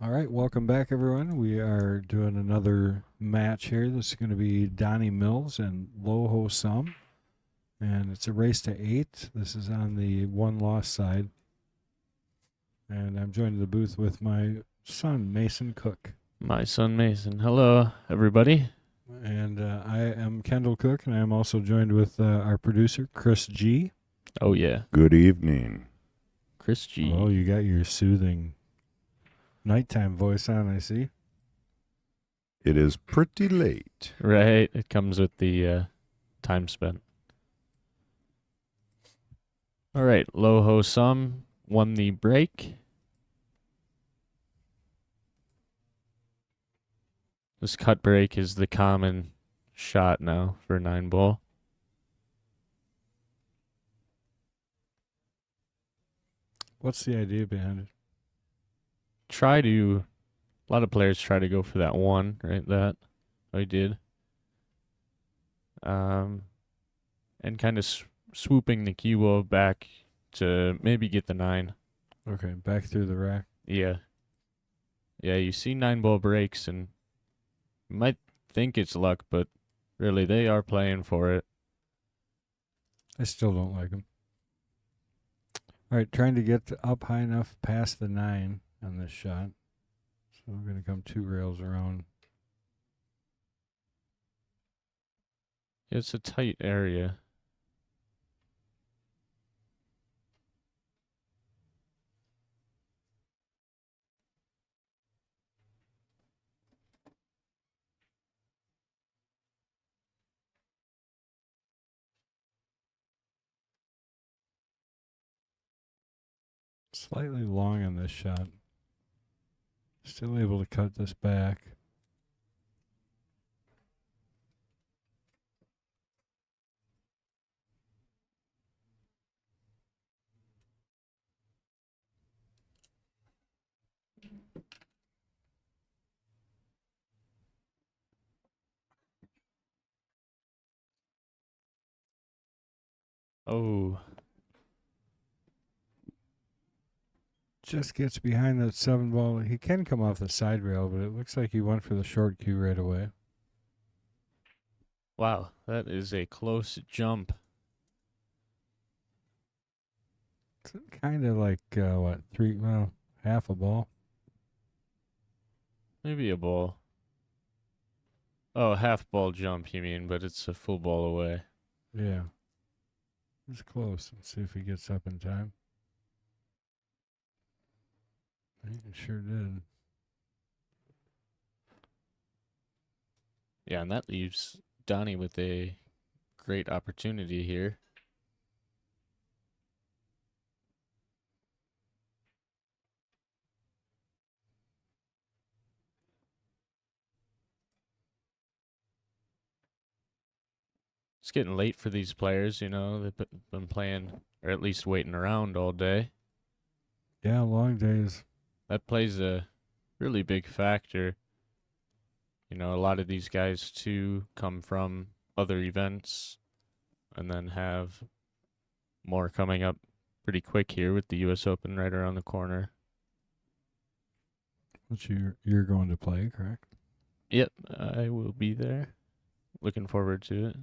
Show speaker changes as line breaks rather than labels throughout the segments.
All right, welcome back, everyone. We are doing another match here. This is going to be Donny Mills and Loho Sum, and it's a race to 8. This is on the one-loss side, and I'm joined in the booth with my son, Mason Cook.
My son Mason. Hello, everybody.
And I am Kendall Cook, and I am also joined with our producer, Chris G.
Oh, yeah.
Good evening.
Chris G.
Oh, you got your soothing nighttime voice on, I see.
It is pretty late.
Right. It comes with the time spent. All right. Loho Sum won the break. This cut break is the common shot now for 9-ball.
What's the idea behind it?
A lot of players try to go for that one, right? That I did. And kind of swooping the cue ball back to maybe get the 9.
Okay, back through the rack.
Yeah. Yeah, you see 9-ball breaks and you might think it's luck, but really they are playing for it.
I still don't like them. All right, trying to get up high enough past the 9 on this shot. So we're going to come 2 rails around.
It's a tight area.
Slightly long on this shot. Still able to cut this back.
Oh,
Just gets behind that 7 ball. He can come off the side rail, but it looks like he went for the short cue right away.
wow. That is a close jump.
It's kind of like, half a ball.
Maybe a ball. Oh, half ball jump, you mean, but it's a full ball away.
Yeah. It's close. Let's see if he gets up in time. He sure did.
Yeah, and that leaves Donny with a great opportunity here. It's getting late for these players, you know. They've been playing, or at least waiting around all day.
Yeah, long days.
That plays a really big factor. You know, a lot of these guys, too, come from other events and then have more coming up pretty quick here with the U.S. Open right around the corner.
Which you're going to play, correct?
Yep, I will be there. Looking forward to it.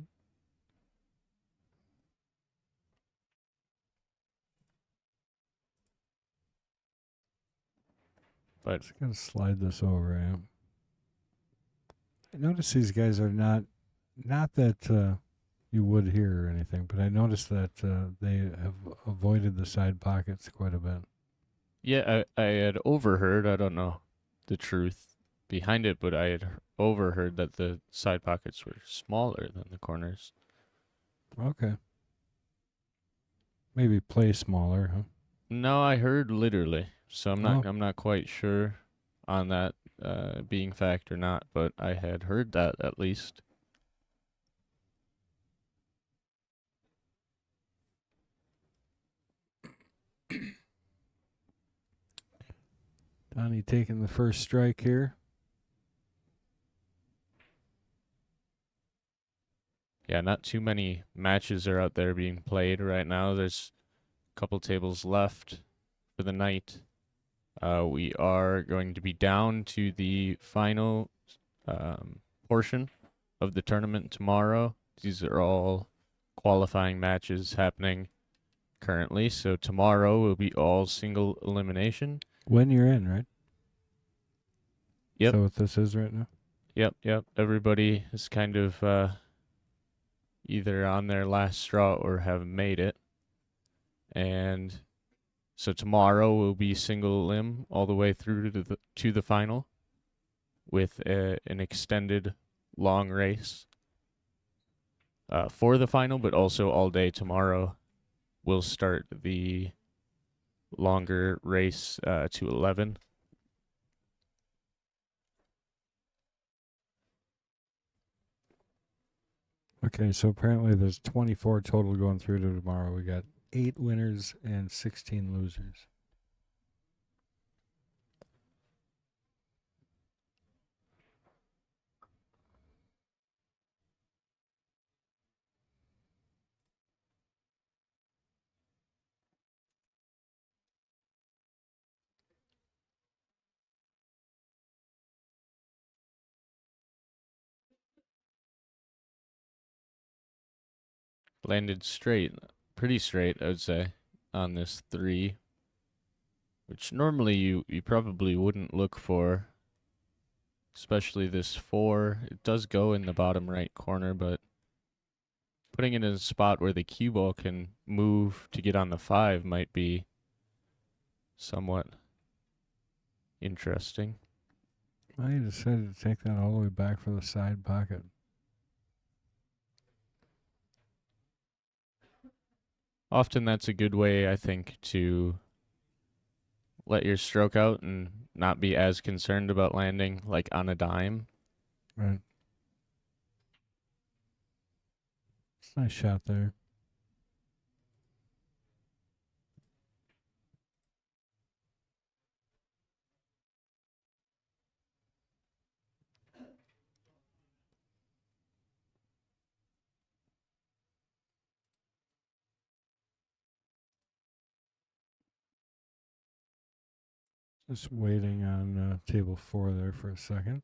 But
Just gonna slide this over. Yeah. I notice these guys are not that you would hear or anything, but I noticed that they have avoided the side pockets quite a bit.
yeah, I had overheard, I don't know the truth behind it, but I had overheard that the side pockets were smaller than the corners.
Okay. Maybe play smaller, huh?
No, I heard literally, so I'm
Oh.
not quite sure on that being fact or not, but I had heard that at least.
Donnie taking the first strike here.
Yeah, not too many matches are out there being played right now. There's a couple tables left for the night. We are going to be down to the final portion of the tournament tomorrow. These are all qualifying matches happening currently. So tomorrow will be all single elimination.
When you're in, right?
Yep.
Is that what this is right now?
Yep. Everybody is kind of either on their last straw or have made it. And so tomorrow will be single limb all the way through to the final with an extended long race for the final, but also all day tomorrow we'll start the longer race to 11.
Okay, so apparently there's 24 total going through to tomorrow. We got 8 winners and 16 losers.
Landed straight, pretty straight, I would say, on this 3, which normally you probably wouldn't look for, especially this 4. It does go in the bottom right corner, but putting it in a spot where the cue ball can move to get on the 5 might be somewhat interesting.
I decided to take that all the way back for the side pocket.
Often that's a good way, I think, to let your stroke out and not be as concerned about landing like on a dime.
Right. It's a nice shot there. Just waiting on table 4 there for a second.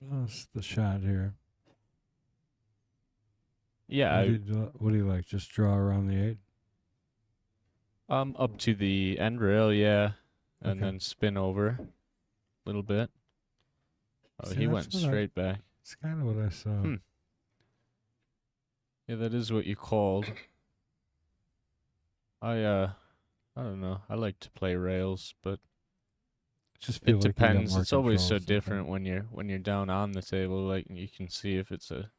That's the shot here.
Yeah,
What do you like? Just draw around the 8?
up to the end rail, yeah, and
Okay.
then spin over a little bit. Oh,
See,
he
that's
went
what
straight back.
It's kind of what I saw.
Yeah, that is what you called. I don't know. I like to play rails, but
Just feel
it
like you got
depends.
more
It's always
control
so
sometimes.
different when you're down on the table. Like you can see if it's a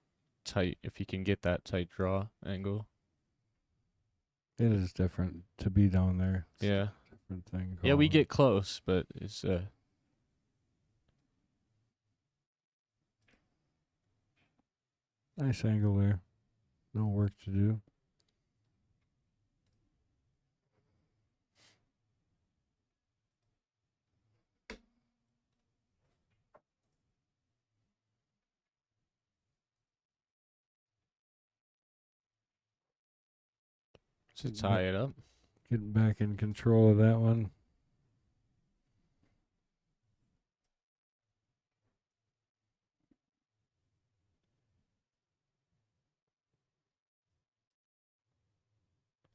tight, if you can get that tight draw angle.
It is different to be down there. It's
Yeah,
a different thing.
yeah, we
called-
get close, but it's
Nice angle there. No work to do.
to tie it up.
Getting back in control of that one.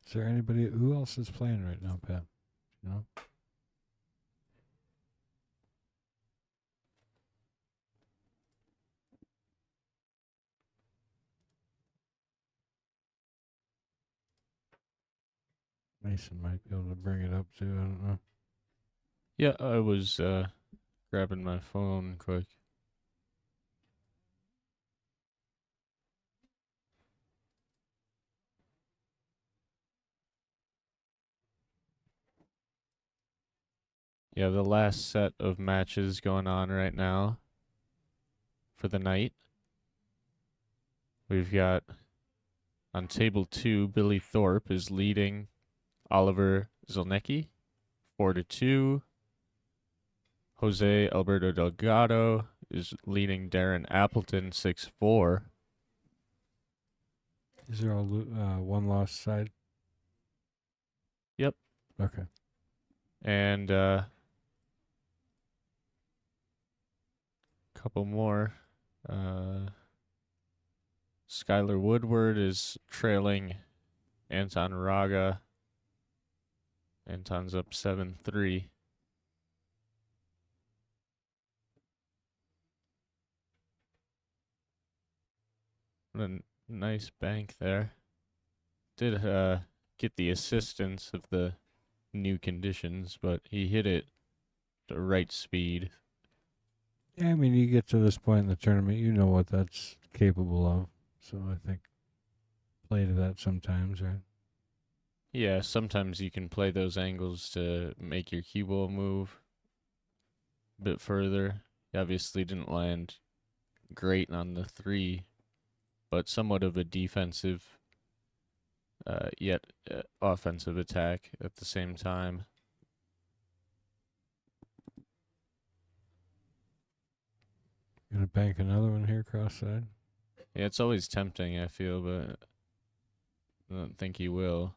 Is there anybody who else is playing right now, Pat? You know? Mason might be able to bring it up too. I don't know.
Yeah, I was grabbing my phone quick. Yeah, the last set of matches going on right now for the night. We've got on table 2, Billy Thorpe is leading Oliver Zelnicki 4-2. Jose Alberto Delgado is leading Darren Appleton 6-4.
These are all one loss side.
Yep.
Okay.
And couple more. Skylar Woodward is trailing Anton Raga. Anton's up 7-3. What a nice bank there. Did get the assistance of the new conditions, but he hit it the right speed.
Yeah, I mean, you get to this point in the tournament, you know what that's capable of. So I think play to that sometimes, right?
Yeah, sometimes you can play those angles to make your cue ball move a bit further. He obviously didn't land great on the 3, but somewhat of a defensive yet offensive attack at the same time.
Gonna bank another one here, cross side.
Yeah, it's always tempting, I feel, but I don't think he will.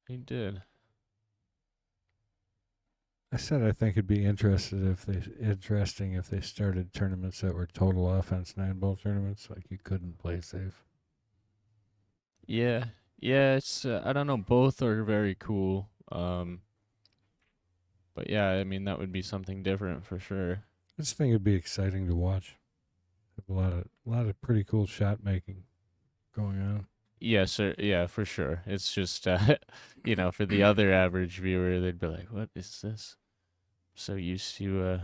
He did.
I said I think it'd be interesting if they started tournaments that were total offense 9-ball tournaments, like you couldn't play safe.
Yeah, it's I don't know, both are very cool. But yeah, I mean that would be something different for sure.
I just think it'd be exciting to watch. A lot of pretty cool shot making going on.
Yes, sir. Yeah, for sure. It's just you know, for the other average viewer, they'd be like, "What is this?" So used to,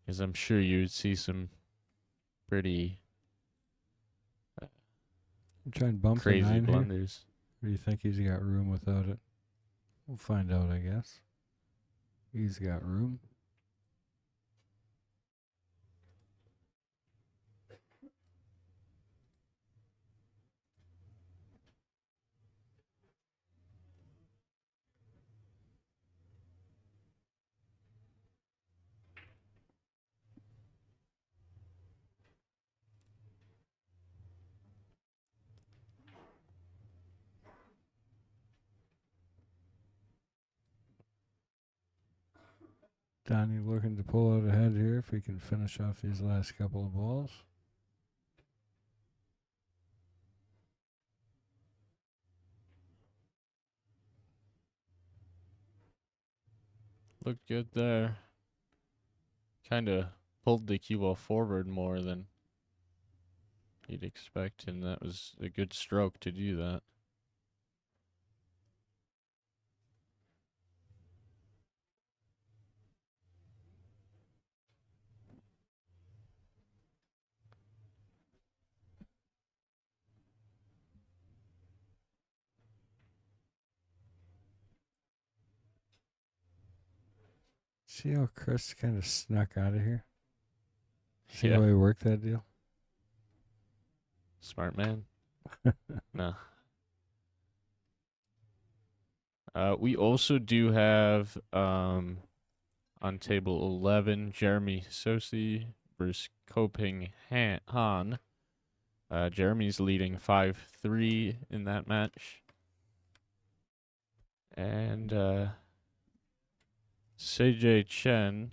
because I'm sure you'd see some pretty
I'm trying to bump the
crazy
9 here.
blunders.
Or do you think he's got room without it? We'll find out, I guess. He's got room. Donny looking to pull out ahead here if he can finish off these last couple of balls.
Looked good there. Kind of pulled the cue ball forward more than you'd expect, and that was a good stroke to do that.
See how Chris kind of snuck out of here? See
Yeah.
how he worked that deal?
Smart man. No. We also do have on table 11 Jeremy Sosi versus Koping Han. Jeremy's leading 5-3 in that match. And CJ Chen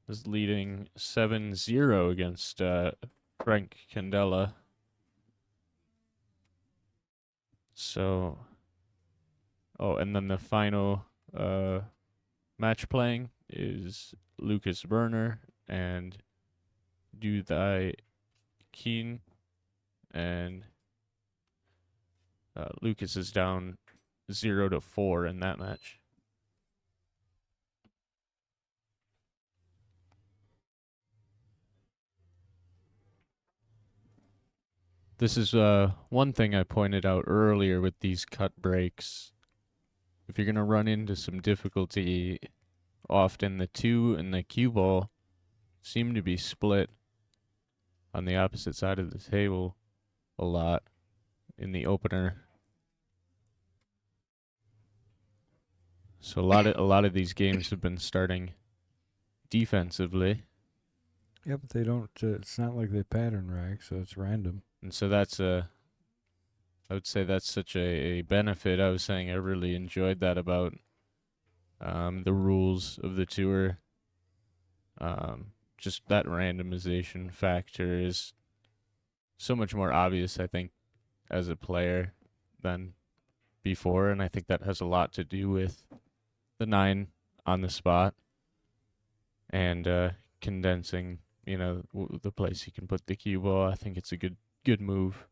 is leading 7-0 against Frank Candela. So, and then the final match playing is Lucas Werner and Du Thai Keen, and Lucas is down 0-4 in that match. This is one thing I pointed out earlier with these cut breaks. If you're going to run into some difficulty often the 2 and the cue ball seem to be split on the opposite side of the table a lot in the opener. So a lot of these games have been starting defensively,
Yeah, but they don't. It's not like they pattern rack, so it's random.
and so I would say that's such a benefit. I was saying I really enjoyed that about the rules of the tour. Just that randomization factor is so much more obvious, I think, as a player than before, and I think that has a lot to do with the 9 on the spot and condensing, the place you can put the cue ball. I think it's a good move.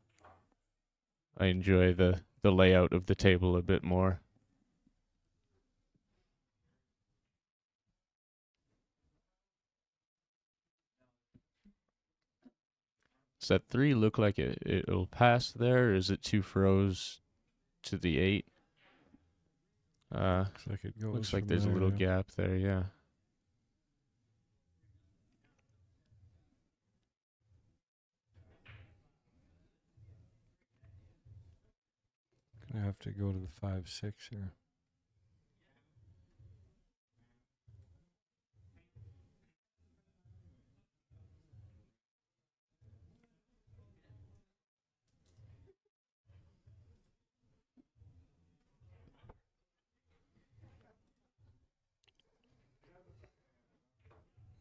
I enjoy the layout of the table a bit more. Does that 3 look like it'll pass there, or is it 2 froze to the 8?
Looks like it goes.
Looks like
from
there's a little
there.
gap there, yeah.
Gonna have to go to the 5-6 here.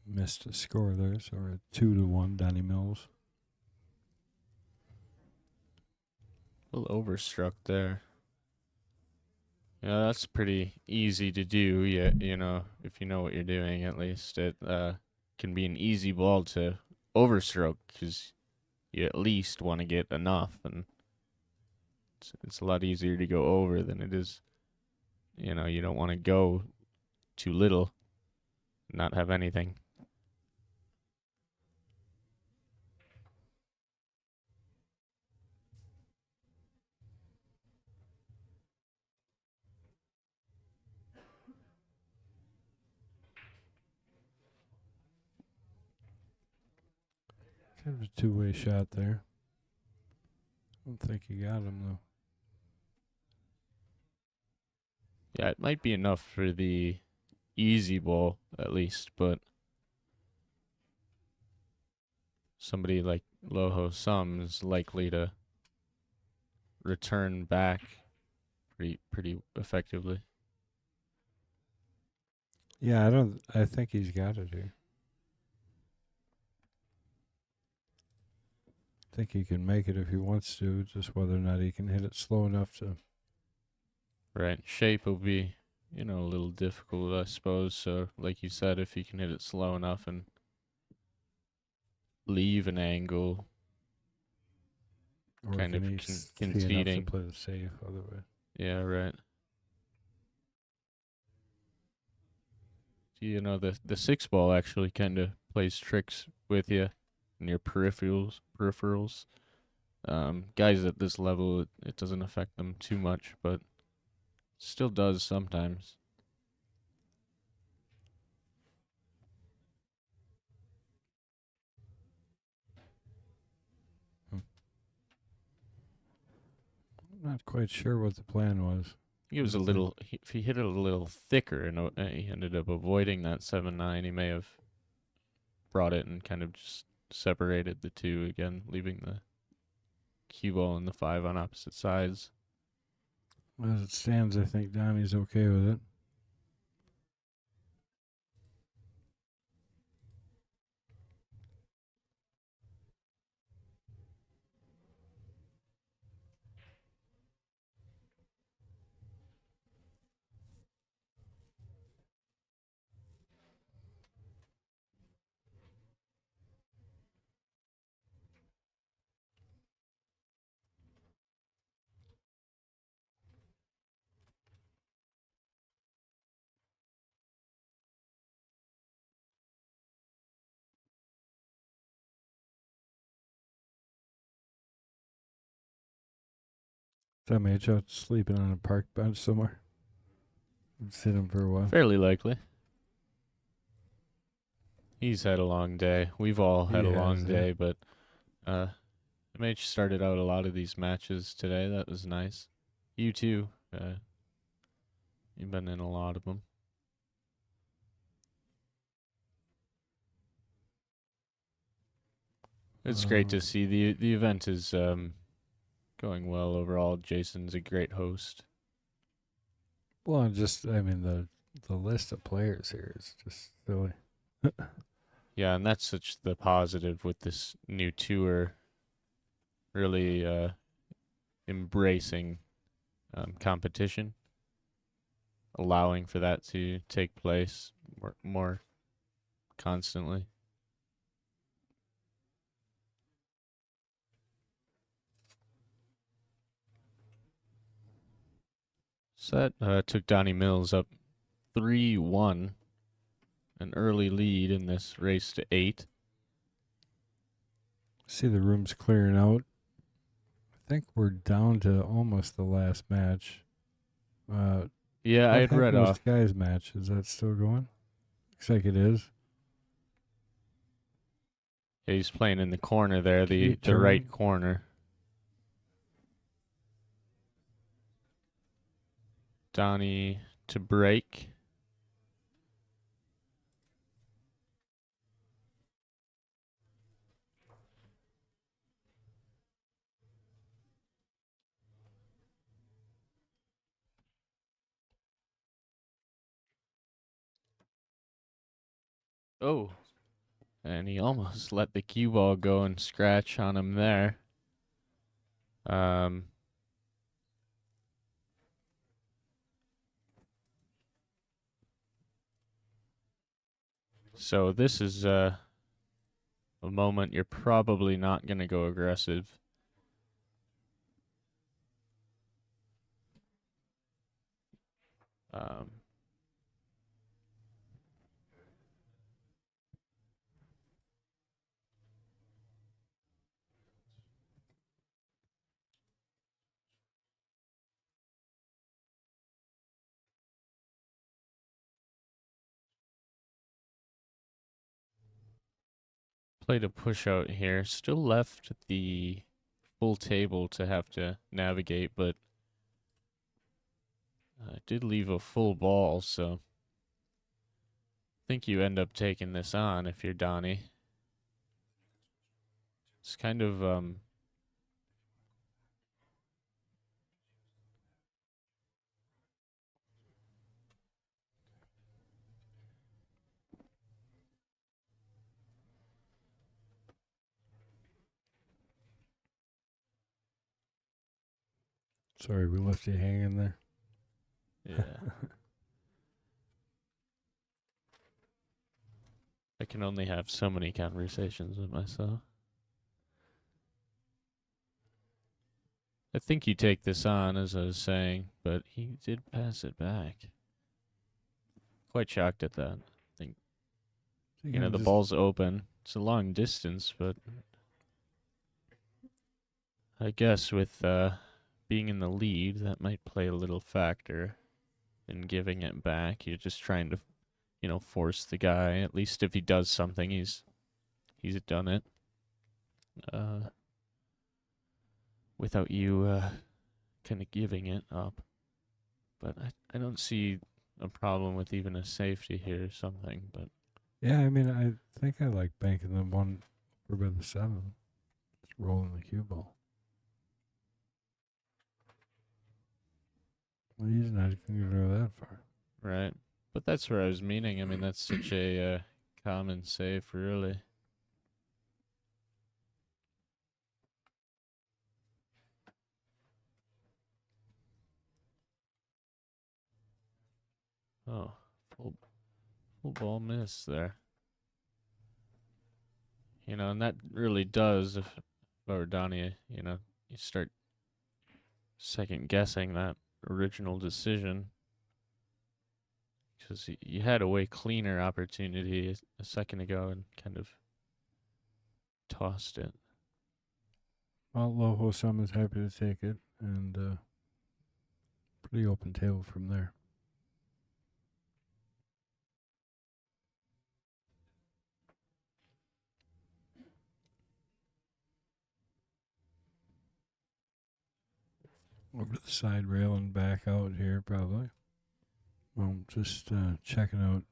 Missed a score there, so we're at 2-1, Donny Mills.
A little overstruck there. Yeah, that's pretty easy to do. Yeah, if you know what you're doing, at least it can be an easy ball to overstroke because you at least want to get enough, and it's a lot easier to go over than it is. You don't want to go too little, not have anything.
Kind of a two-way shot there. I don't think he got him though.
Yeah, it might be enough for the easy ball at least, but somebody like Loho Sum is likely to return back pretty effectively.
Yeah, I think he's got it here. I think he can make it if he wants to, just whether or not he can hit it slow enough to.
Right. Shape will be, a little difficult, I suppose. So, like you said, if you can hit it slow enough and leave an angle,
Or
kind
can
of
he see enough to
conceding.
play the safe otherwise?
Yeah, right. The 6 ball actually kind of plays tricks with you in your peripherals. Guys at this level, it doesn't affect them too much, but still does sometimes.
I'm not quite sure what the plan was.
He was a
Mhm.
little. If he hit it a little thicker and he ended up avoiding that 7-9, he may have brought it and kind of just separated the 2 again, leaving the cue ball and the 5 on opposite sides.
As it stands, I think Donnie's okay with it. That mage out sleeping on a park bench somewhere. Sit him for a while.
Fairly likely. He's had a long day. We've all had
He
a long
has, yeah.
day, but MH started out a lot of these matches today. That was nice. You too. You've been in a lot of them. It's great to see the event is going well overall. Jason's a great host.
Well, I mean, the list of players here is just silly.
Yeah, and that's such the positive with this new tour. Really embracing competition, allowing for that to take place more constantly. So that took Donny Mills up 3-1, an early lead in this race to 8.
See the room's clearing out. I think we're down to almost the last match.
Yeah, I had read
this
off.
guy's match. Is that still going? Looks like it is.
Yeah, he's playing in the corner there, the
Keep
right
turning.
corner. Donny to break. Oh, and he almost let the cue ball go and scratch on him there. So this is a moment you're probably not going to go aggressive. Played a push out here. Still left the full table to have to navigate, but did leave a full ball, so I think you end up taking this on if you're Donny. It's kind of
Sorry, we left you hanging there.
yeah. I can only have so many conversations with myself. I think you take this on, as I was saying, but he did pass it back. Quite shocked at that. You know, the ball's open. It's a long distance, but I guess with being in the lead, that might play a little factor in giving it back. You're just trying to, you know, force the guy. At least if he does something, he's done it. Without you kind of giving it up. But I don't see a problem with even a safety here or something. But
Yeah, I mean, I think I like banking the one over by the 7. Just rolling the cue ball. Well, he's not even going to go that far.
right. But that's where I was meaning. I mean, that's such a common safe, really. Oh, full ball miss there. You know, and that really does, if I were Donny, you know, you start second guessing that original decision. Because you had a way cleaner opportunity a second ago and kind of tossed it.
Well, Loho Sum is happy to take it, and pretty open table from there. over the side rail and back out here, probably. Well, just checking out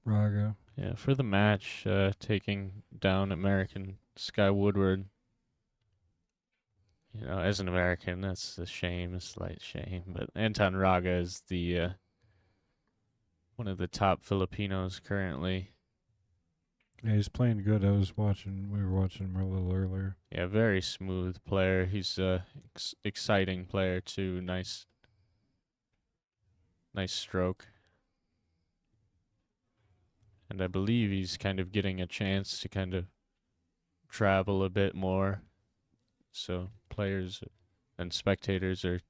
Raga.
Yeah, for the match, taking down American Sky Woodward. You know, as an American, that's a shame, a slight shame. But Anton Raga is the one of the top Filipinos currently.
Yeah, he's playing good. We were watching him a little earlier.
Yeah, very smooth player. He's a exciting player too. Nice stroke. And I believe he's kind of getting a chance to kind of travel a bit more. So players and spectators are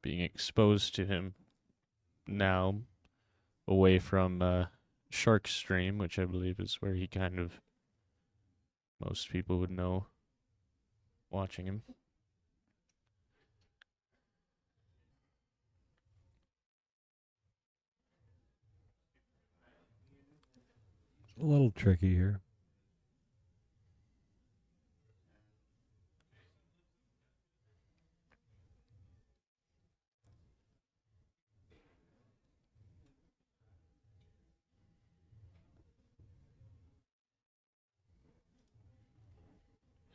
being exposed to him now away from Shark Stream, which I believe is where he kind of most people would know watching him.
It's a little tricky here.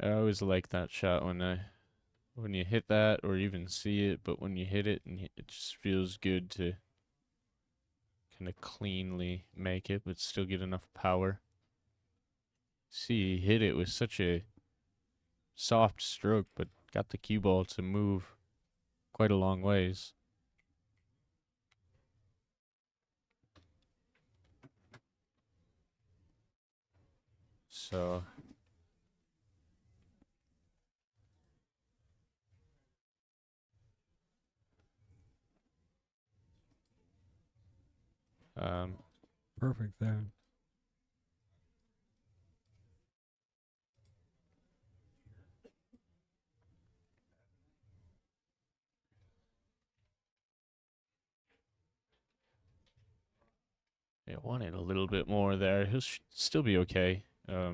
I always like that shot when you hit that or even see it, but when you hit it and it just feels good to kind of cleanly make it, but still get enough power. See, he hit it with such a soft stroke, but got the cue ball to move quite a long ways. So
Perfect there.
yeah, wanted a little bit more there. He'll still be okay.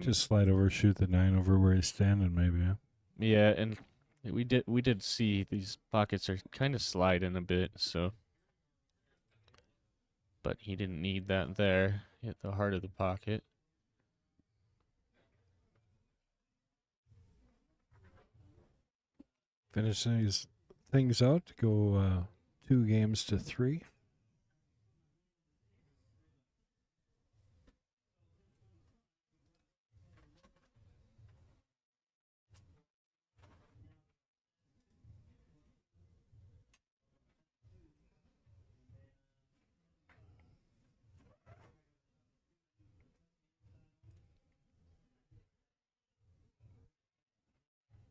Just slide over, shoot the 9 over where he's standing, maybe. Yeah.
Yeah, and we did see these pockets are kind of sliding a bit, so. But he didn't need that there. Hit the heart of the pocket.
Finish these things out to go 2 games to 3.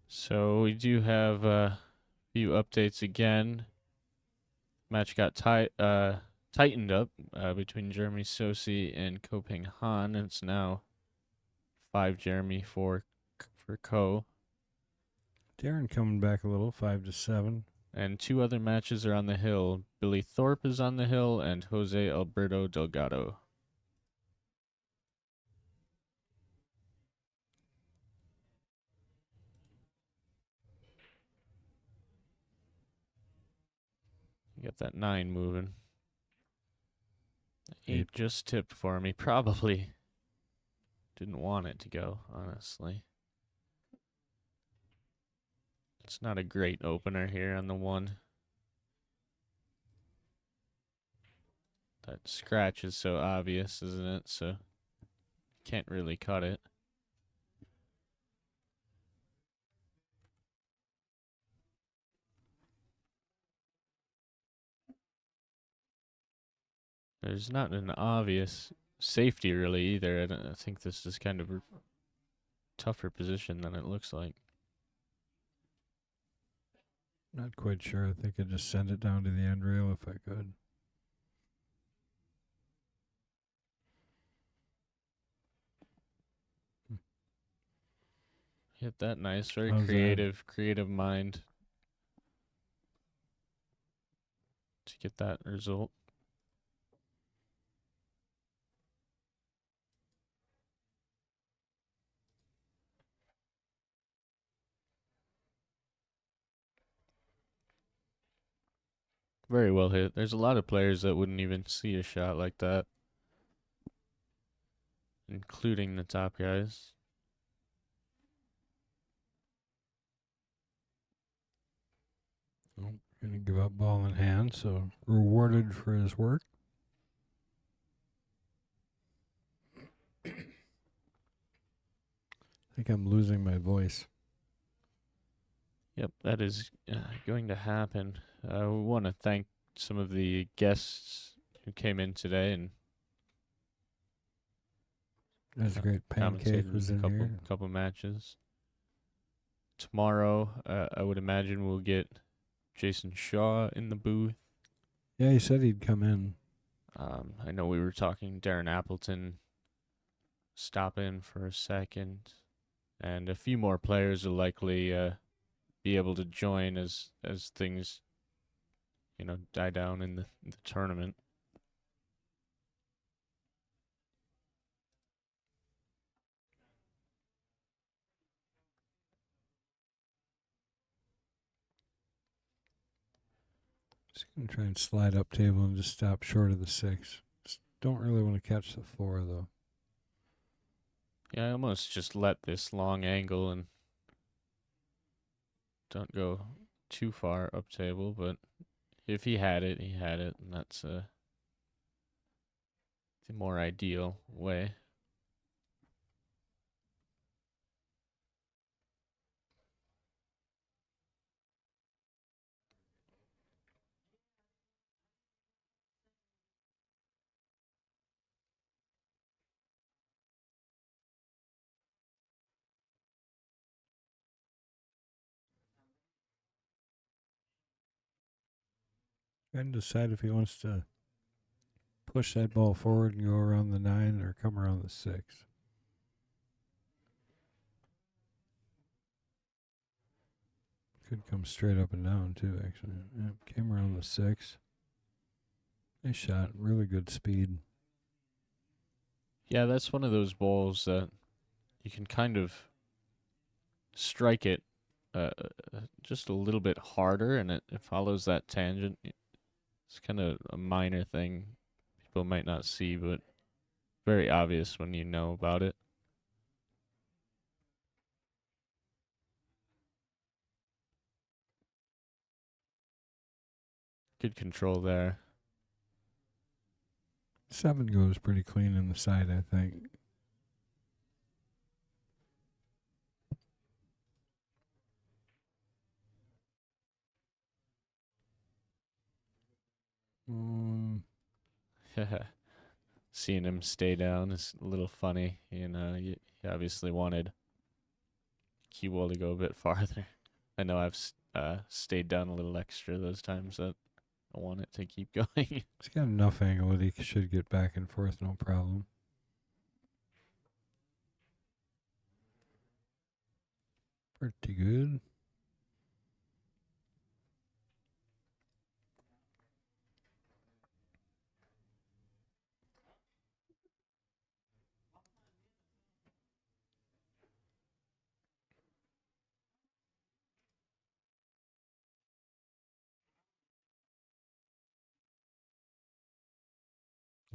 So we do have a few updates again. Match got tightened up between Jeremy Sosi and Ko Ping Han. It's now 5 Jeremy for Ko.
Darren coming back a little, 5-7.
And 2 other matches are on the hill. Billy Thorpe is on the hill and Jose Alberto Delgado. Get that 9 moving. 8 just tipped for me. Probably didn't want it to go, honestly. It's not a great opener here on the 1. That scratch is so obvious, isn't it? So can't really cut it. There's not an obvious safety really either. I think this is kind of a tougher position than it looks like.
Not quite sure. I think I'd just send it down to the end rail if I could.
Hit that nice, very
How's
creative mind to get that result. very well hit. There's a lot of players that wouldn't even see a shot like that, including the top guys.
Oh, gonna give up ball in hand, so rewarded for his work. I think I'm losing my voice.
Yep, that is going to happen. We want to thank some of the guests who came in today and
That's great. Pancake
commentated
was
a
in here.
couple matches. Tomorrow, I would imagine we'll get Jason Shaw in the booth.
Yeah, he said he'd come in.
I know we were talking Darren Appleton stop in for a second, and a few more players will likely be able to join as things, die down in the tournament.
Just gonna try and slide up table and just stop short of the 6. Just don't really want to catch the 4 though.
Yeah, I almost just let this long angle and don't go too far up table, but if he had it, he had it, and that's the more ideal way.
And decide if he wants to push that ball forward and go around the 9 or come around the 6. Could come straight up and down too, actually. Yep, came around the 6. Nice shot. Really good speed.
Yeah, that's one of those balls that you can kind of strike it just a little bit harder, and it follows that tangent. It's kind of a minor thing people might not see, but very obvious when you know about it. Good control there.
7 goes pretty clean in the side, I think.
Seeing him stay down is a little funny. He obviously wanted CueLee to go a bit farther. I know I've stayed down a little extra those times that I want it to keep going.
He's got enough angle that he should get back and forth, no problem. Pretty good.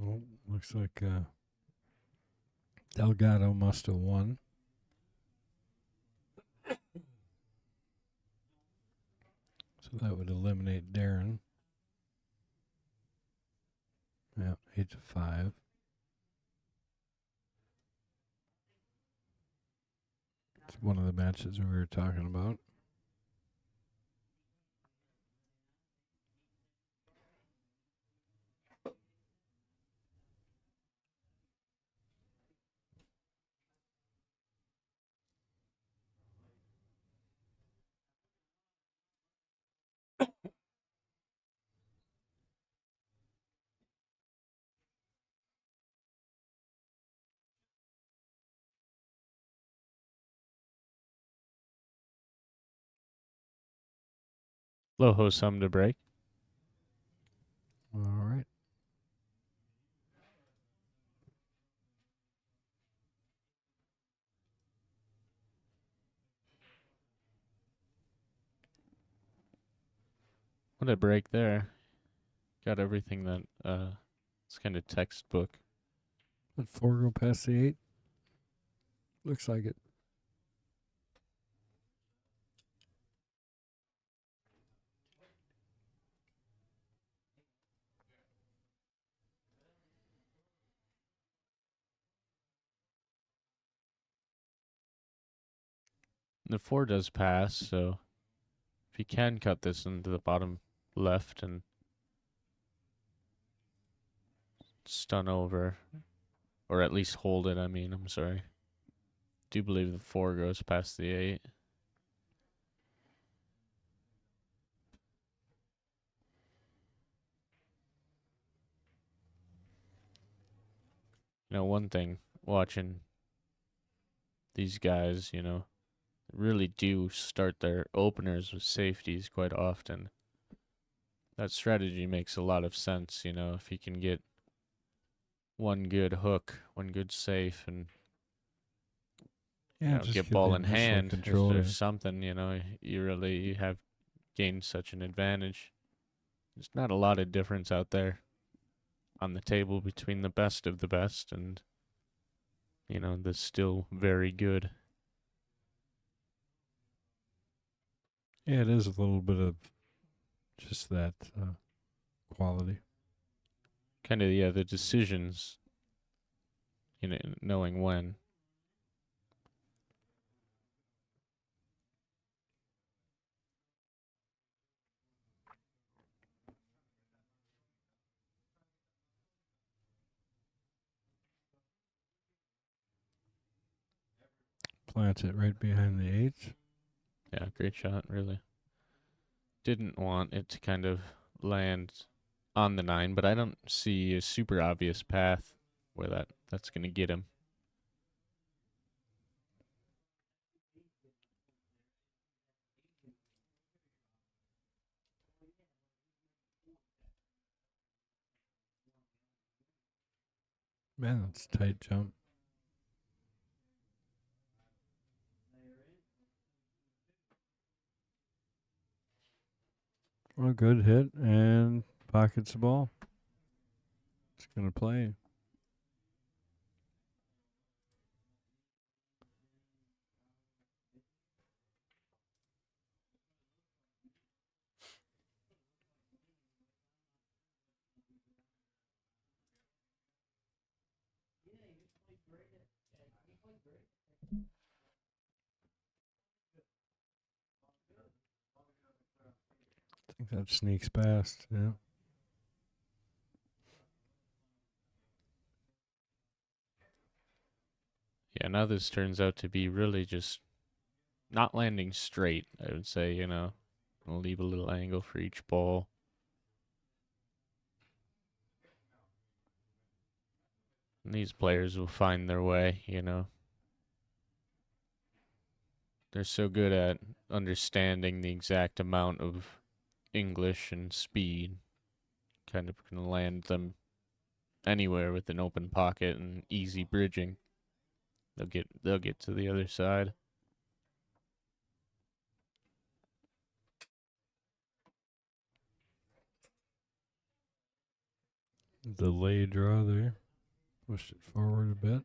Oh, looks like Delgado must have won. So that would eliminate Darren. Yeah, 8-5. It's one of the matches we were talking about.
Loho sum to break.
All right.
What a break there. got everything that it's kind of textbook.
Let 4 go past the 8? Looks like it.
The 4 does pass, so if you can cut this into the bottom left and stun over, or at least hold it, I'm sorry. Do believe the 4 goes past the 8. One thing, watching these guys, really do start their openers with safeties quite often. That strategy makes a lot of sense, if you can get one good hook, one good safe, and
Just
get
the
ball in
initial
hand
control.
or something, you have gained such an advantage. There's not a lot of difference out there on the table between the best of the best and, the still very good.
Yeah, it is a little bit of just that quality.
Kind of, the decisions, knowing when.
Plant it right behind the 8.
Yeah, great shot, really. Didn't want it to kind of land on the 9, but I don't see a super obvious path where that's going to get him.
Man, that's a tight jump. Well, good hit and pockets the ball. It's going to play. I think that sneaks past, yeah.
Yeah, now this turns out to be really just not landing straight, I would say, I'll leave a little angle for each ball. And these players will find their way, They're so good at understanding the exact amount of English and speed. Kind of can land them anywhere with an open pocket and easy bridging. They'll get to the other side.
Delay draw there. Pushed it forward a bit.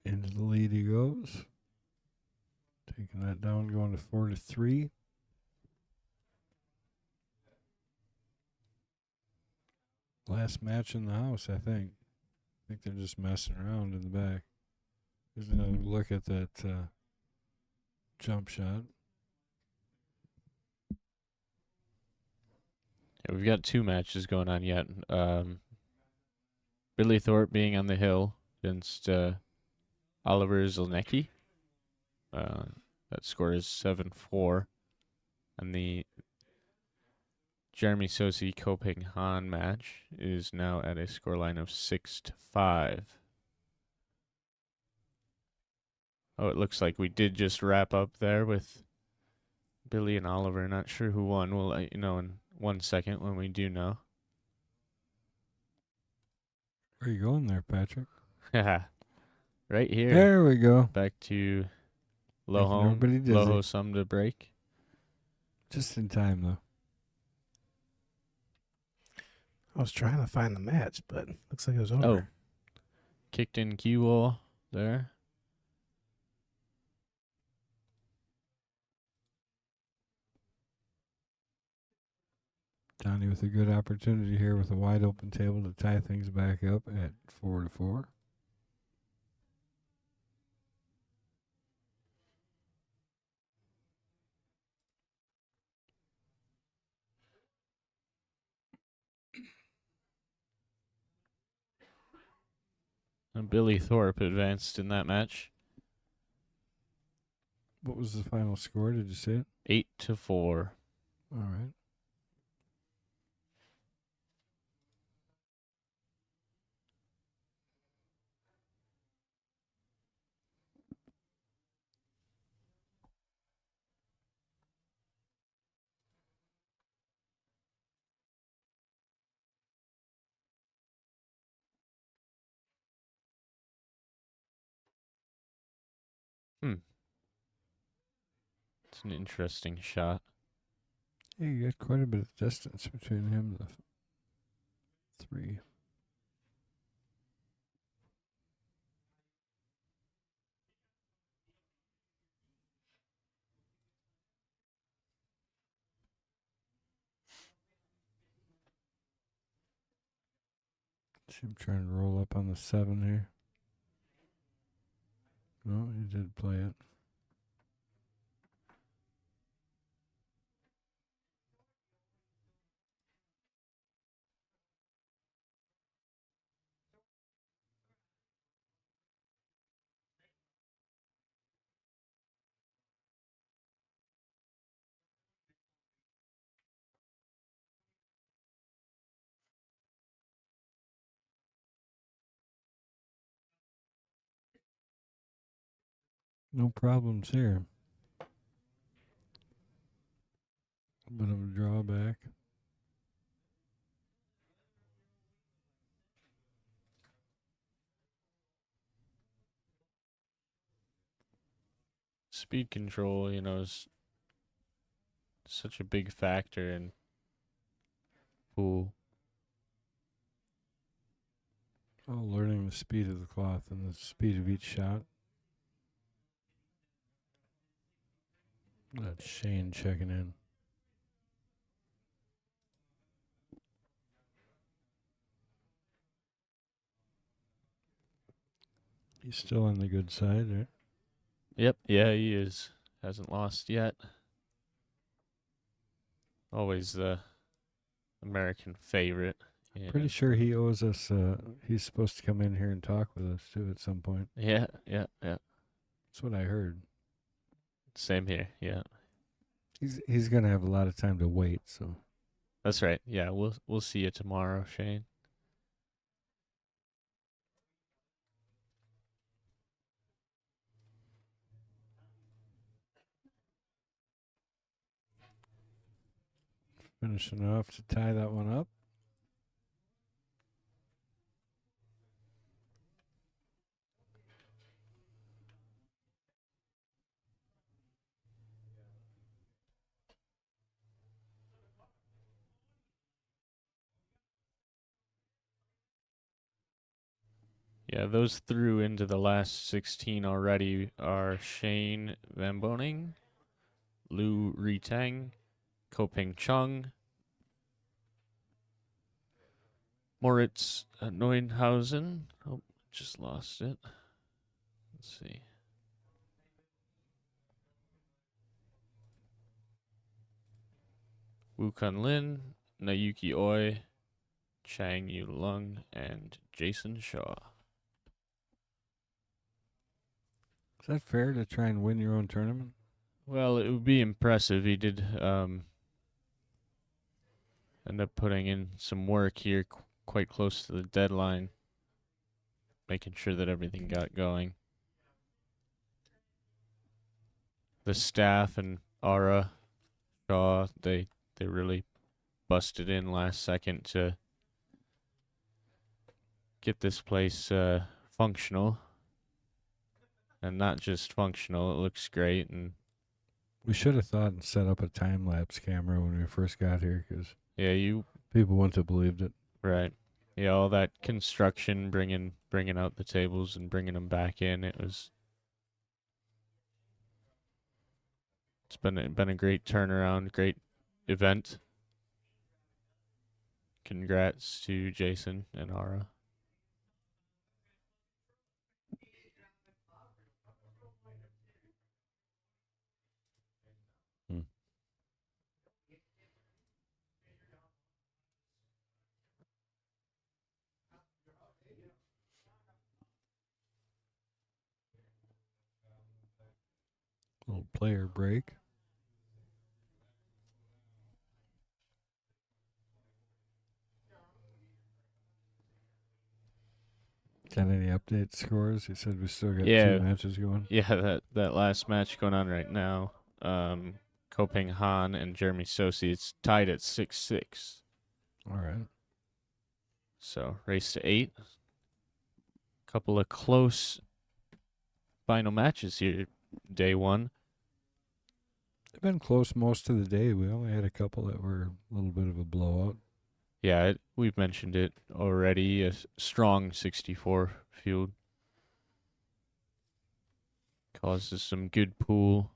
Into the lead he goes. Taking that down, going to 4-3. Last match in the house, I think. I think they're just messing around in the back. There's another look at that jump shot.
Yeah, we've got 2 matches going on yet. Billy Thorpe being on the hill against Oliver Zelnicki. That score is 7-4. And the Jeremy Sosi Koping Han match is now at a scoreline of 6-5. Oh, it looks like we did just wrap up there with Billy and Oliver. Not sure who won. We'll let you know in 1 second when we do know.
Where are you going there, Patrick?
Right here.
There we go.
Back to
Making everybody dizzy.
Loho sum to break.
Just in time, though.
I was trying to find the match, but looks like it was over.
Oh. Kicked in cue there.
Donny with a good opportunity here with a wide open table to tie things back up at 4-4.
And Billy Thorpe advanced in that match.
What was the final score? Did you say it?
8-4.
All right.
It's an interesting shot.
Yeah, you got quite a bit of distance between him and the three. See him trying to roll up on the 7 here. No, he did play it. No problems here. A bit of a drawback.
Speed control, is such a big factor in pool.
Oh, learning the speed of the cloth and the speed of each shot. That's Shane checking in. He's still on the good side, right?
Yep, yeah, he is. Hasn't lost yet. Always the American favorite.
Pretty sure he owes us. He's supposed to come in here and talk with us too at some point.
Yeah.
That's what I heard.
Same here, yeah.
He's gonna have a lot of time to wait, so
That's right. Yeah, we'll see you tomorrow, Shane.
finishing off to tie that one up.
Yeah, those through into the last 16 already are Shane Van Boning, Lu Ritang, Koping Chung, Moritz Neuenhausen. Oh, just lost it. Let's see. Wu Kun Lin, Nayuki Oi, Chang Yu Lung, and Jason Shaw.
Is that fair to try and win your own tournament?
Well, it would be impressive. He did end up putting in some work here quite close to the deadline, making sure that everything got going. The staff and Ara Shaw, they really busted in last second to get this place functional. And not just functional, it looks great. And
We should have thought and set up a time lapse camera when we first got here, because
yeah,
people wouldn't have believed it.
right. Yeah, all that construction, bringing out the tables and bringing them back in. It's been a great turnaround, great event. Congrats to Jason and Ara.
Little player break. Got any update scores? He said we still got
Yeah.
2 matches going.
Yeah, that last match going on right now. Kopeng Han and Jeremy Sosi, it's tied at 6-6.
All right.
So race to 8. Couple of close final matches here, day 1.
They've been close most of the day. We only had a couple that were a little bit of a blowout.
Yeah, we've mentioned it already. A strong 64 field causes some good pool.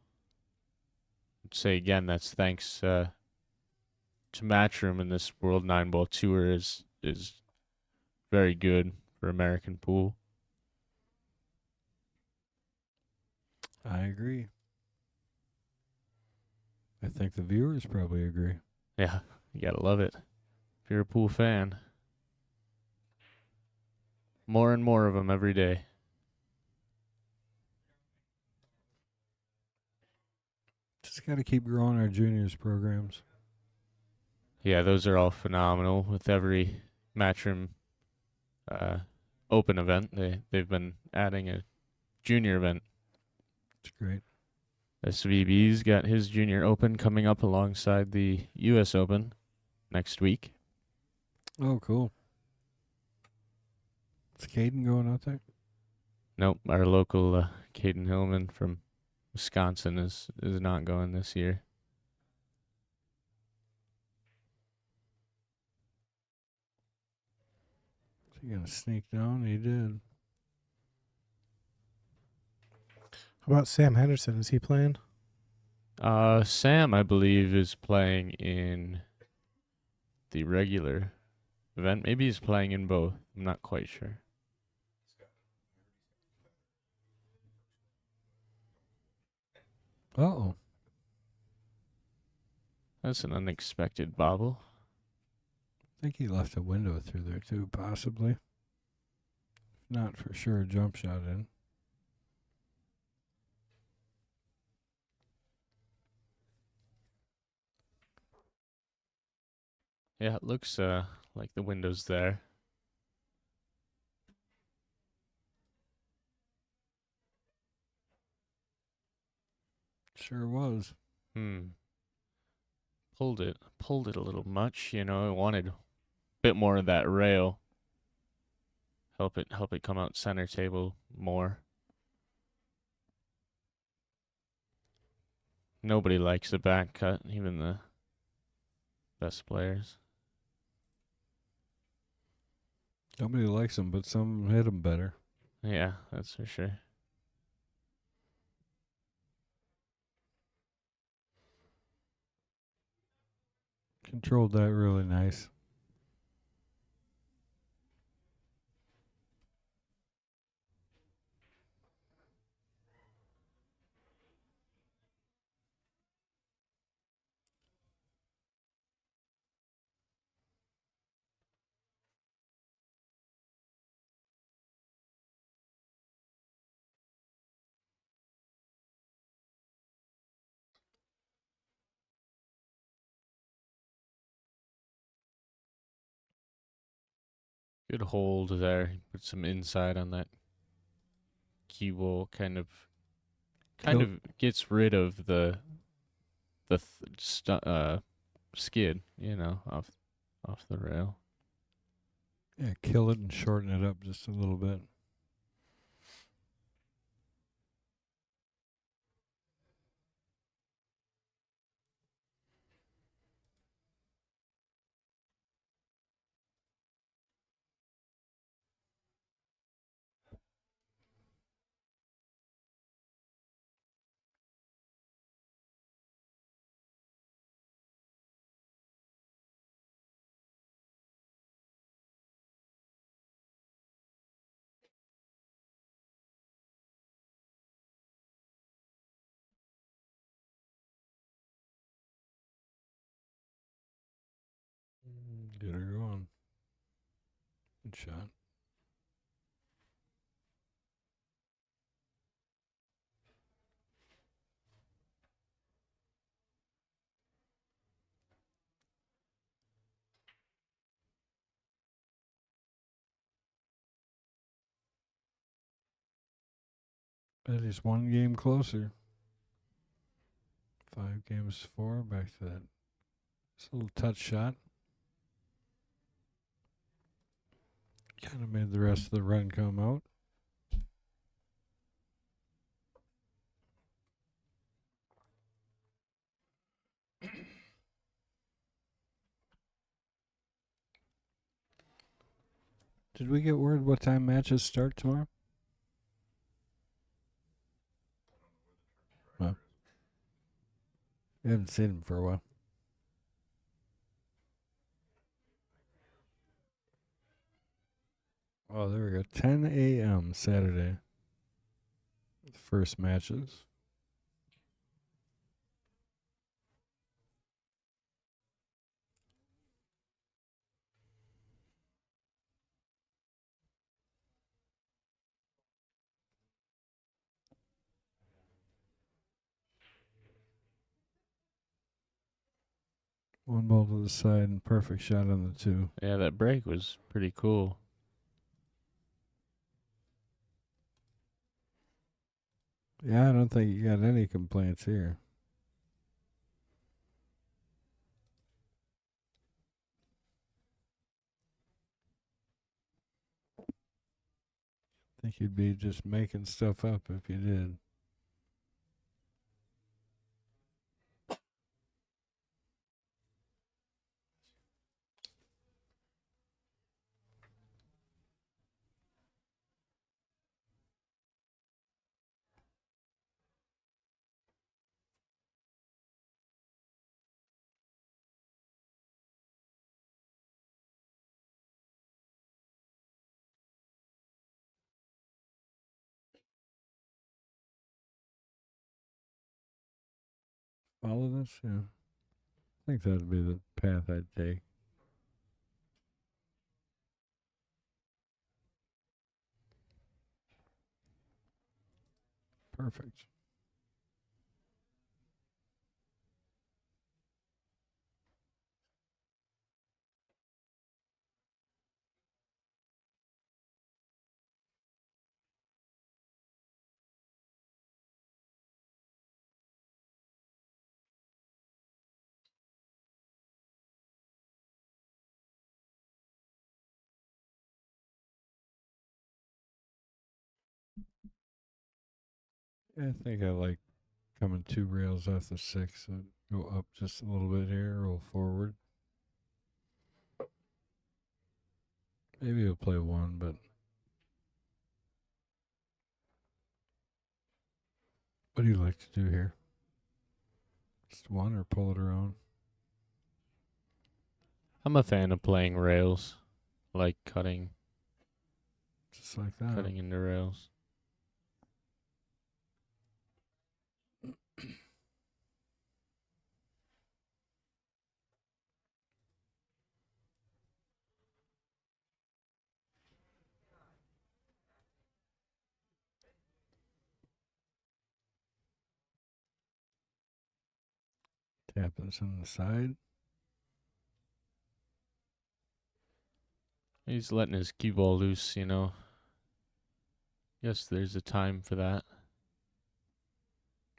I'd say again, that's thanks to Matchroom, and this World 9-Ball Tour is very good for American pool.
I agree. I think the viewers probably agree.
Yeah, you gotta love it if you're a pool fan. More and more of them every day.
Just got to keep growing our juniors programs.
Yeah, those are all phenomenal. With every Matchroom open event, they've been adding a junior event.
It's great.
SVB's got his junior open coming up alongside the U.S. Open next week.
Oh, cool. Is Caden going out there?
Nope, our local Caden Hillman from Wisconsin is not going this year.
Is he going to sneak down? He did.
How about Sam Henderson? Is he playing?
Sam, I believe, is playing in the regular event. Maybe he's playing in both. I'm not quite sure.
Uh-oh.
That's an unexpected bobble.
I think he left a window through there too, possibly. If not, for sure, a jump shot in.
Yeah, it looks like the window's there.
Sure was.
Pulled it a little much, you know. I wanted a bit more of that rail. Help it come out center table more. Nobody likes the back cut, even the best players.
Nobody likes him, but some hit him better.
Yeah, that's for sure.
Controlled that really nice.
Good hold there. Put some inside on that key bowl. Kind
Kill-
of gets rid of the skid, off the rail.
Yeah, kill it and shorten it up just a little bit. Get her going. Good shot. That is one game closer. 5 games to 4. Back to that. This little touch shot. Kind of made the rest of the run come out. Did we get word what time matches start tomorrow? Well, we haven't seen him for a while. Oh, there we go. 10 a.m. Saturday. The first matches. One ball to the side and perfect shot on the 2.
Yeah, that break was pretty cool.
Yeah, I don't think you got any complaints here. I think you'd be just making stuff up if you did. Follow this? Yeah. I think that'd be the path I'd take. Perfect. Yeah, I think I like coming 2 rails off the 6. So go up just a little bit here, roll forward. Maybe he'll play 1, but what do you like to do here? Just 1 or pull it around?
I'm a fan of playing rails, like cutting
Just like that.
into rails.
Tap this on the side.
He's letting his cue ball loose, you know. Guess there's a time for that.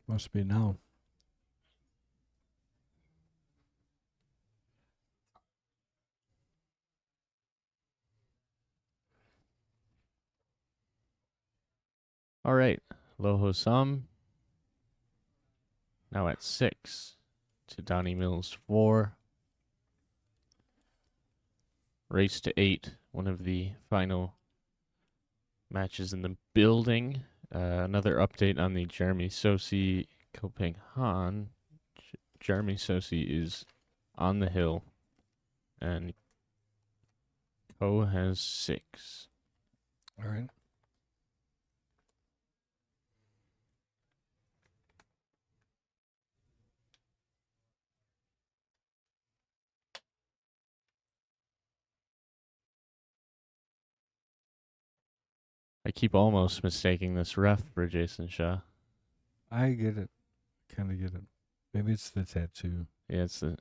Must be now.
All right, Loho Sum. Now at 6 to Donny Mills 4. Race to 8, one of the final matches in the building. Another update on the Jeremy Sosi Kopeng Han. Jeremy Sosi is on the hill, and Ko has 6.
All right.
I keep almost mistaking this ref for Jason Shaw.
I get it. Kind of get it. Maybe it's the tattoo.
Yeah, it's the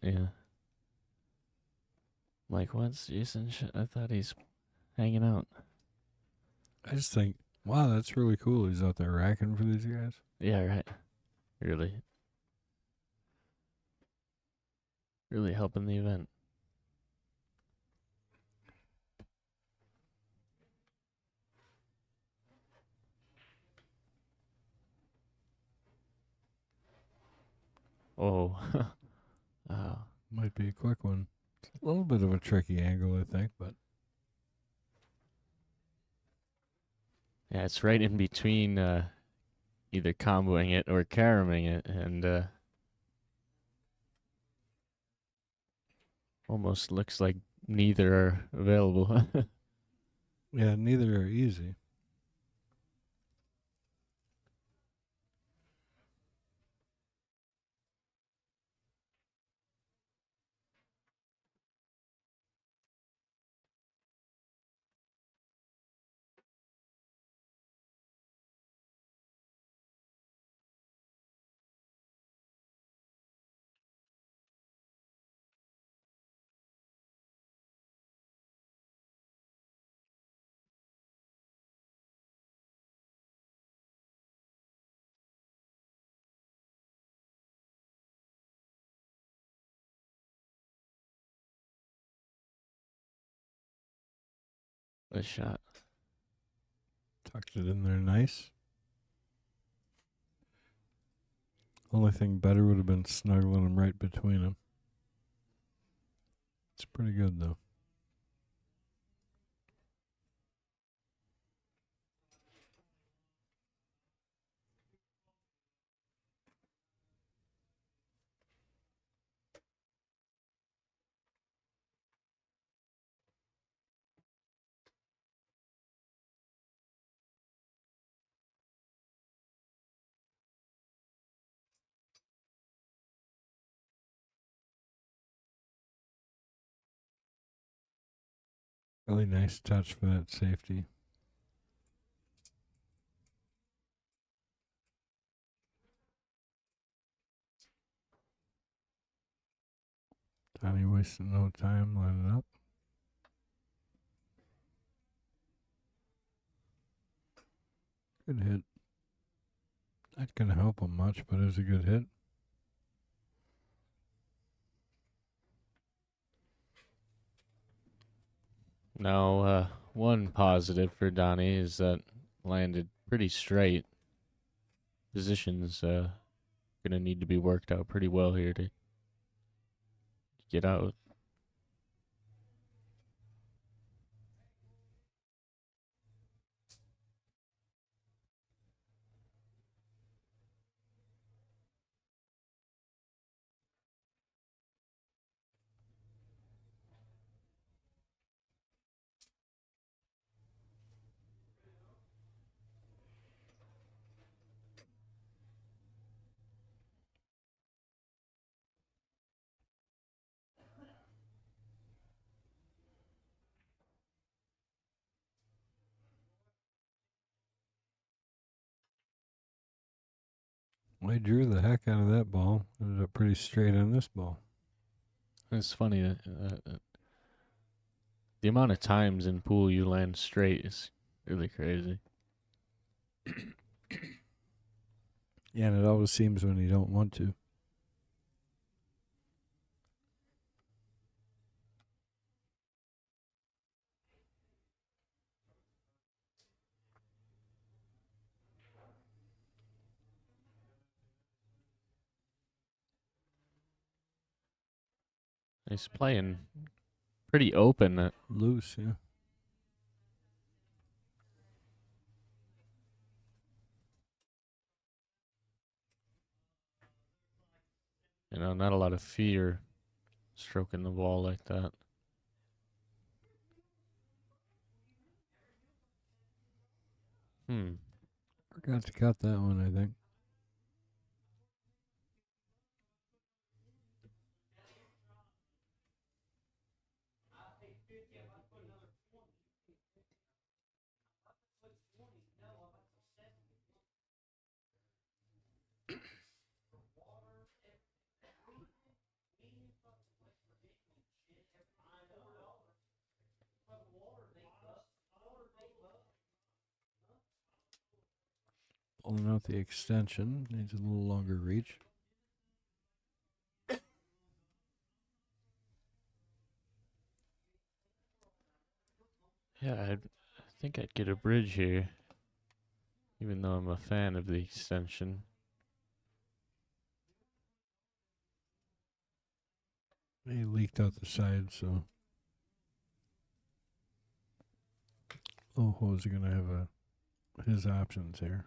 Like, what's Jason Shaw? I thought he's hanging out.
I just think, wow, that's really cool. He's out there racking for these guys.
Yeah, right. Really helping the event. Oh. Wow.
Might be a quick one. It's a little bit of a tricky angle, I think, but
Yeah, it's right in between either comboing it or caromming it, and almost looks like neither are available.
yeah, neither are easy.
The shot.
Tucked it in there nice. Only thing better would have been snuggling them right between them. It's pretty good, though. Really nice touch for that safety. Donny wasting no time lining up. Good hit. Not going to help him much, but it was a good hit.
Now, one positive for Donny is that landed pretty straight. Positions gonna need to be worked out pretty well here to get out.
Well, he drew the heck out of that ball. Ended up pretty straight on this ball.
It's funny that The amount of times in pool you land straight is really crazy.
Yeah, and it always seems when you don't want to.
He's playing pretty open.
Loose, yeah.
Not a lot of fear stroking the ball like that.
Forgot to cut that one, I think. Pulling out the extension. Needs a little longer reach.
Yeah, I think I'd get a bridge here, even though I'm a fan of the extension.
He leaked out the side, so Loho's going to have his options here.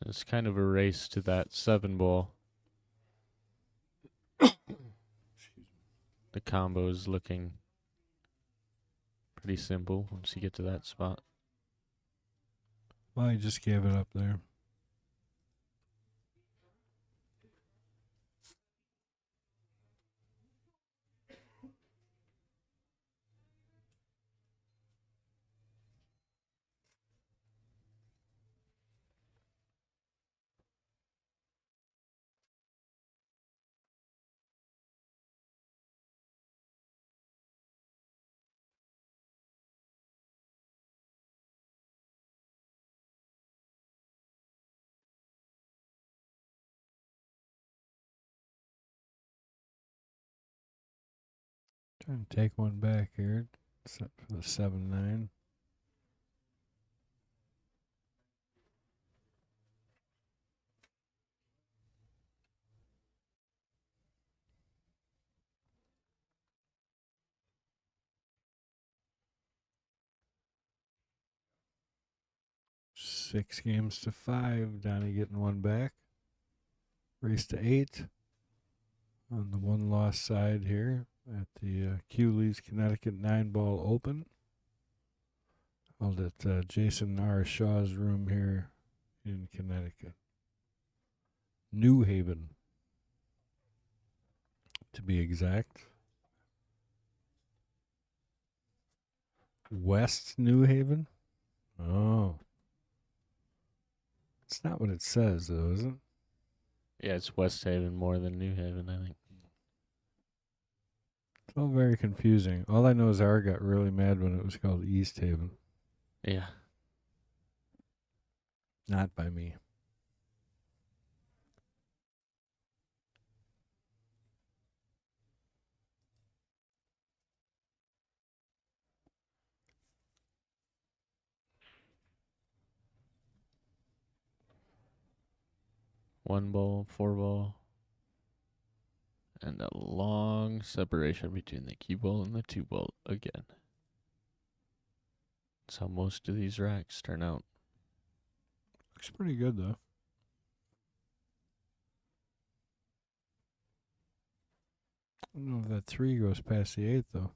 It's kind of a race to that 7 ball. The combo is looking pretty simple once you get to that spot.
Well, he just gave it up there. Trying to take one back here. Set for the 7-9. Six games to 5. Donny getting one back. Race to 8. On the one loss side here at the CueLee's Connecticut 9-ball open. Held at Jason R. Shaw's room here in Connecticut. New Haven, to be exact. West New Haven? Oh. It's not what it says, though, is it?
Yeah, it's West Haven more than New Haven, I think.
It's all very confusing. All I know is R got really mad when it was called East Haven.
Yeah.
Not by me.
One ball, 4 ball. And a long separation between the cue ball and the 2 ball again. That's how most of these racks turn out.
Looks pretty good, though. I don't know if that 3 goes past the 8, though.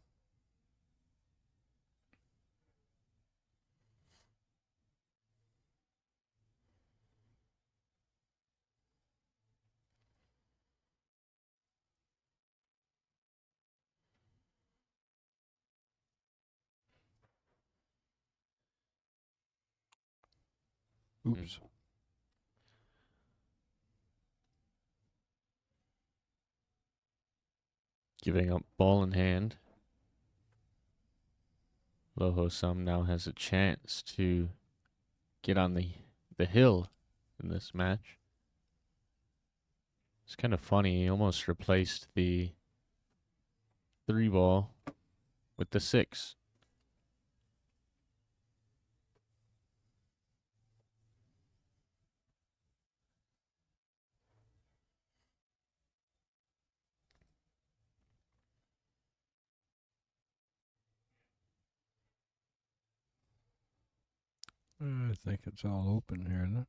Oops.
Giving up ball in hand. Loho Sum now has a chance to get on the hill in this match. It's kind of funny. He almost replaced the 3 ball with the 6.
I think it's all open here, isn't it?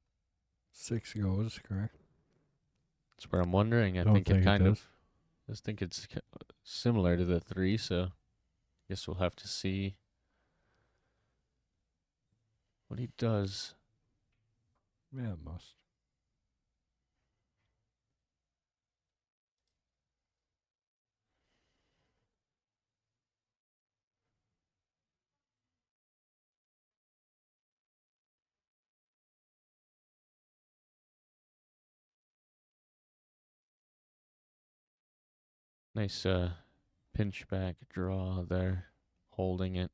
6 goes, correct?
That's where I'm wondering. I
Don't
think it
think it
kind of.
does.
I just think it's similar to the 3, so guess we'll have to see what he does.
Yeah, it must.
Nice pinch back draw there, holding it.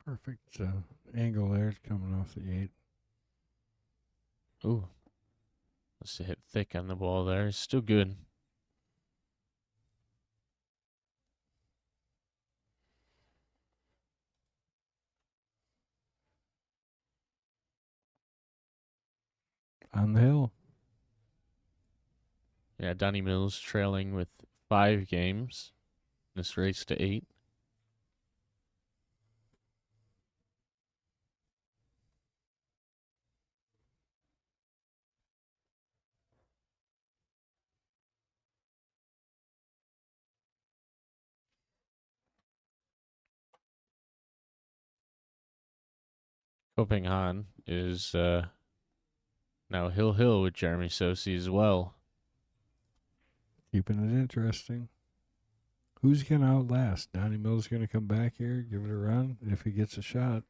Perfect angle there. It's coming off the 8.
Ooh. Must have hit thick on the ball there. Still good.
On the hill.
Yeah, Donny Mills trailing with 5 games. This race to 8. Copenhagen is now Hill with Jeremy Sosi as well.
Keeping it interesting. Who's going to outlast? Donnie Mills going to come back here, give it a run if he gets a shot.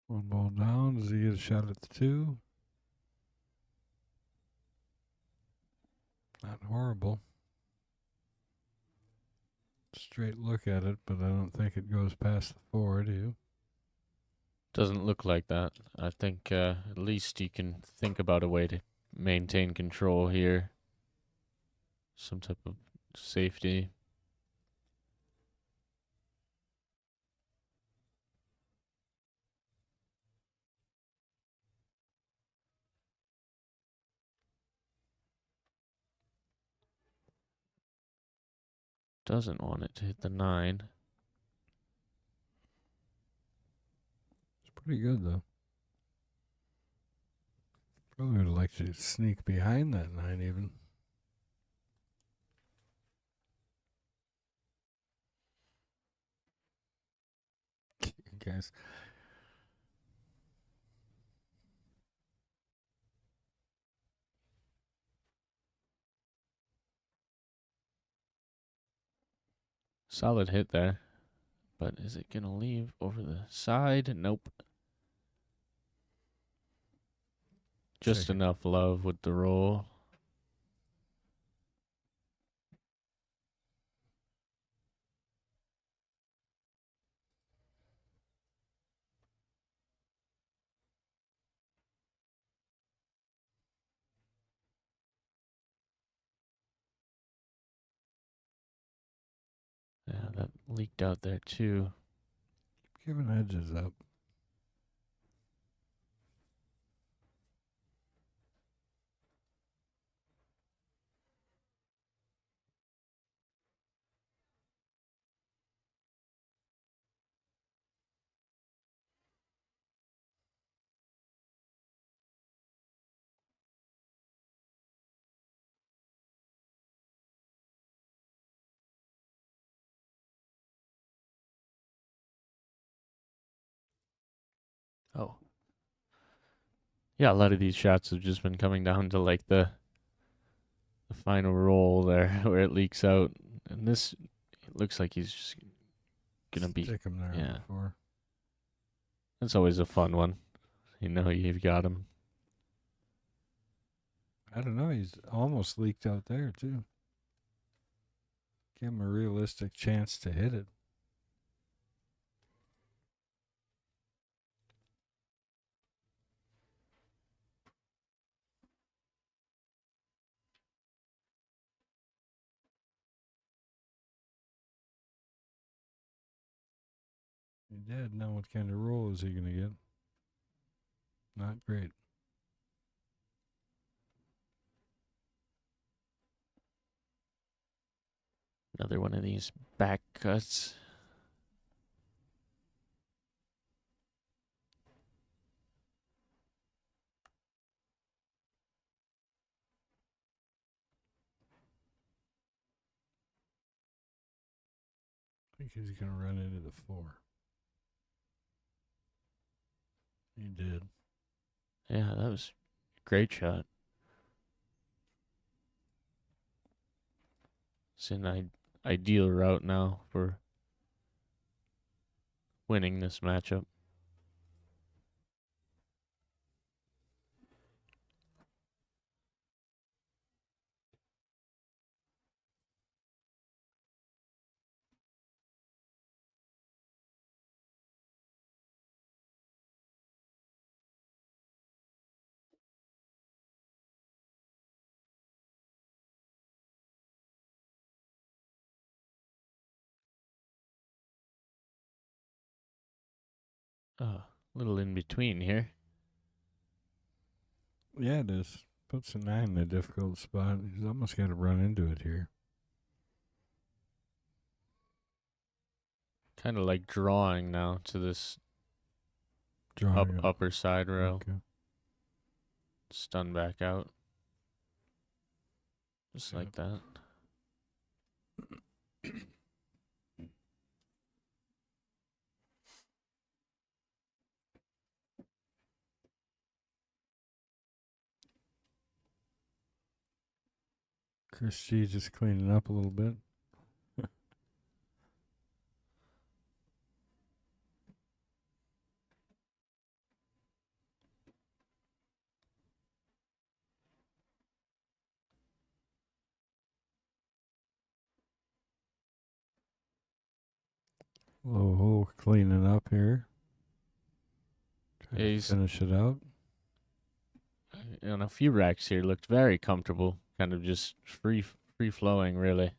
One ball down. Does he get a shot at the 2? Not horrible. Straight look at it, but I don't think it goes past the 4, do you?
Doesn't look like that. I think at least you can think about a way to maintain control here. Some type of safety. Doesn't want it to hit the 9.
It's pretty good, though. Probably would like to sneak behind that 9 even. Guys.
Solid hit there. But is it going to leave over the side? Nope. Just
Second.
enough love with the roll. Yeah, that leaked out there too.
Giving edges up.
Oh. Yeah, a lot of these shots have just been coming down to like the final roll there where it leaks out. And this it looks like he's just gonna be
Stick him there
yeah.
before.
That's always a fun one. You know you've got him.
I don't know. He's almost leaked out there, too. Give him a realistic chance to hit it. He did. Now what kind of roll is he going to get? Not great.
Another one of these back cuts.
I think he's going to run into the 4. He did.
Yeah, that was a great shot. It's an ideal route now for winning this matchup. A little in between here.
Yeah, it is. Puts a 9 in a difficult spot. He's almost got to run into it here.
Kind of like drawing now to this
Drawing it.
upper side rail.
Okay.
Stun back out. Just
Yep.
like that.
Chris G just cleaning up a little bit. Low cleaning up here. Trying to
He's
finish it out.
on a few racks here looked very comfortable, kind of just free flowing really.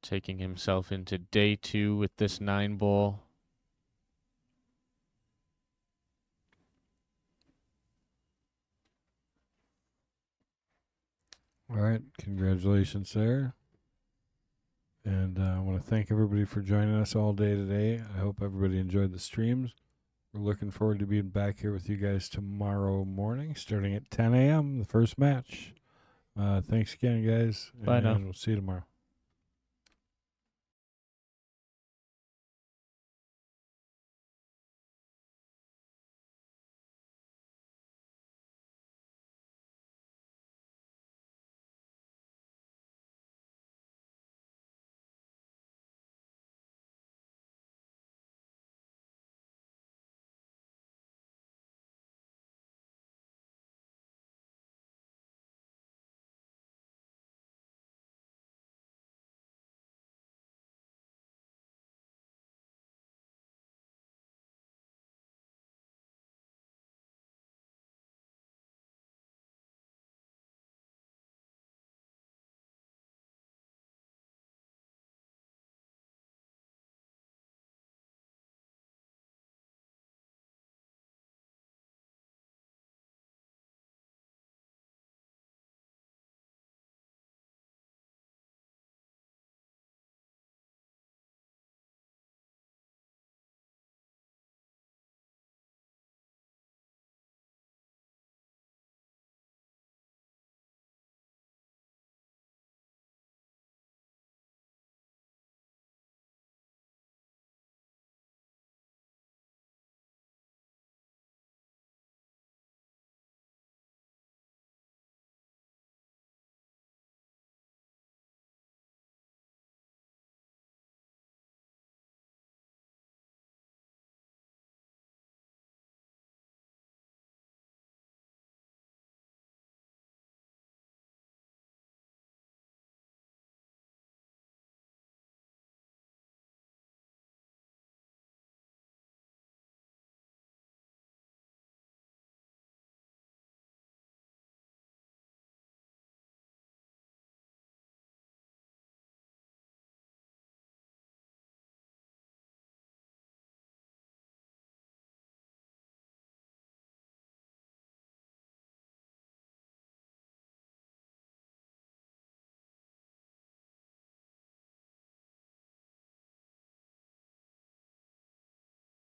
Taking himself into day 2 with this 9 ball.
All right, congratulations there. And I want to thank everybody for joining us all day today. I hope everybody enjoyed the streams. We're looking forward to being back here with you guys tomorrow morning, starting at 10 a.m., the first match. Thanks again, guys.
Bye now.
And we'll see you tomorrow.